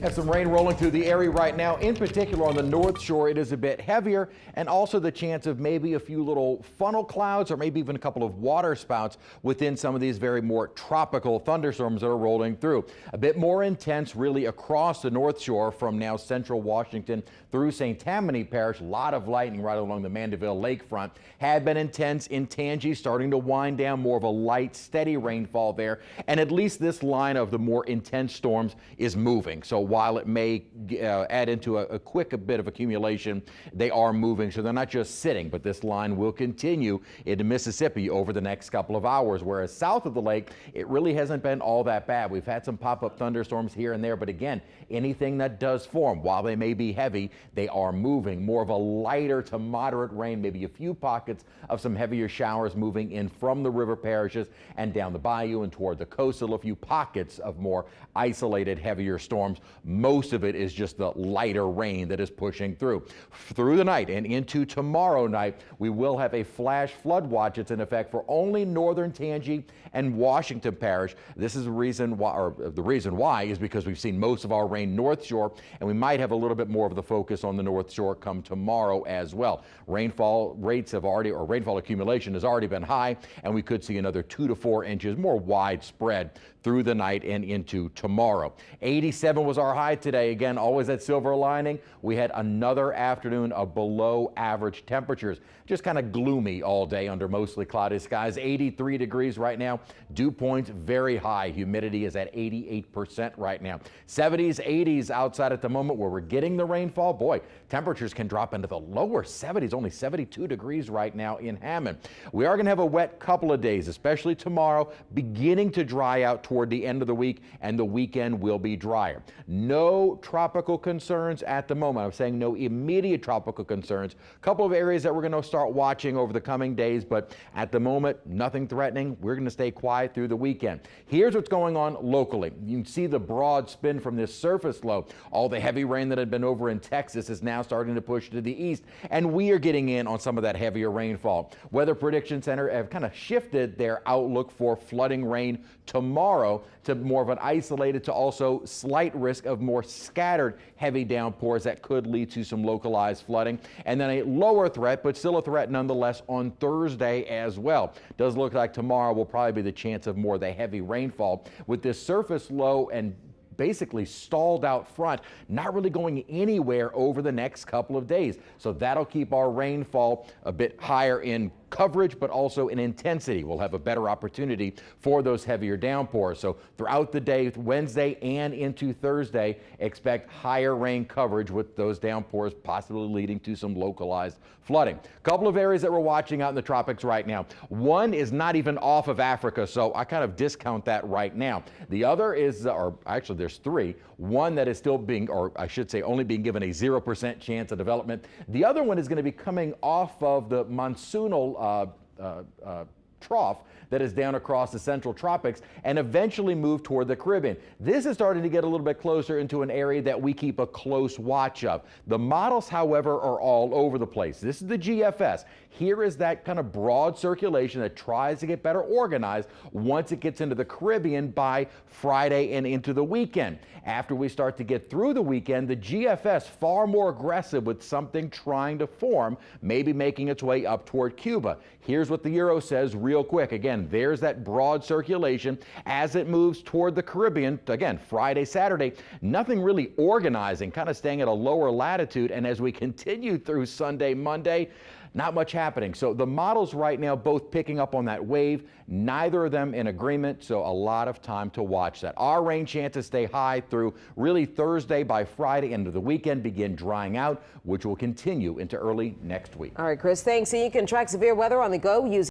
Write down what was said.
Have some rain rolling through the area right now. In particular on the north shore, it is a bit heavier, and also the chance of maybe a few little funnel clouds or maybe even a couple of water spouts within some of these very more tropical thunderstorms that are rolling through. A bit more intense really across the north shore from now central Washington through St. Tammany Parish. A lot of lightning right along the Mandeville lakefront. Had been intense in Tangi, starting to wind down, more of a light, steady rainfall there. And at least this line of the more intense storms is moving. So while it may add into a quick bit of accumulation, they are moving. So they're not just sitting, but this line will continue into Mississippi over the next couple of hours. Whereas south of the lake, it really hasn't been all that bad. We've had some pop-up thunderstorms here and there, but again, anything that does form, while they may be heavy, they are moving. More of a lighter to moderate rain, maybe a few pockets of some heavier showers moving in from the river parishes and down the bayou and toward the coastal. A few pockets of more isolated, heavier storms. Most of it is just the lighter rain that is pushing through. Through the night and into tomorrow night, we will have a flash flood watch. It's in effect for only northern Tangi and Washington Parish. This is the reason why, or the reason why is because we've seen most of our rain north shore, and we might have a little bit more of the focus on the north shore come tomorrow as well. Rainfall rates have already, or rainfall accumulation has already been high, and we could see another 2 to 4 inches more widespread through the night and into tomorrow. 87 was our high today. Again, always that silver lining. We had another afternoon of below average temperatures. Just kind of gloomy all day under mostly cloudy skies. 83 degrees right now. Dew points very high. Humidity is at 88% right now. 70s, 80s outside at the moment where we're getting the rainfall. Boy, temperatures can drop into the lower 70s. Only 72 degrees right now in Hammond. We are going to have a wet couple of days, especially tomorrow, beginning to dry out toward the end of the week, and the weekend will be drier. No tropical concerns at the moment. I'm saying no immediate tropical concerns. A couple of areas that we're going to start watching over the coming days, but at the moment, nothing threatening. We're going to stay quiet through the weekend. Here's what's going on locally. You can see the broad spin from this surface low. All the heavy rain that had been over in Texas is now starting to push to the east, and we are getting in on some of that heavier rainfall. Weather Prediction Center have kind of shifted their outlook for flooding rain tomorrow to more of an isolated to also slight risk of more scattered heavy downpours that could lead to some localized flooding, and then a lower threat, but still a threat nonetheless, on Thursday as well. Does look like tomorrow will probably be the chance of more of the heavy rainfall with this surface low and basically stalled out front, not really going anywhere over the next couple of days. So that'll keep our rainfall a bit higher in coverage, but also in intensity. We'll have a better opportunity for those heavier downpours. So throughout the day, Wednesday and into Thursday, expect higher rain coverage with those downpours possibly leading to some localized flooding. A couple of areas that we're watching out in the tropics right now. One is not even off of Africa, so I kind of discount that right now. The other is, or actually there's three. One that is still being, or I should say only being given a 0% chance of development. The other one is going to be coming off of the monsoonal trough that is down across the central tropics and eventually move toward the Caribbean. This is starting to get a little bit closer into an area that we keep a close watch of. The models, however, are all over the place. This is the GFS. Here is that kind of broad circulation that tries to get better organized once it gets into the Caribbean by Friday and into the weekend. After we start to get through the weekend, the GFS far more aggressive with something trying to form, maybe making its way up toward Cuba. Here's what the Euro says real quick. Again, there's that broad circulation as it moves toward the Caribbean. Again, Friday, Saturday, nothing really organizing, kind of staying at a lower latitude. And as we continue through Sunday, Monday, not much happening. So the models right now both picking up on that wave, neither of them in agreement, so a lot of time to watch that. Our rain chances stay high through really Thursday. By Friday into the weekend begin drying out, which will continue into early next week. All right, Chris, thanks. And you can track severe weather on the go using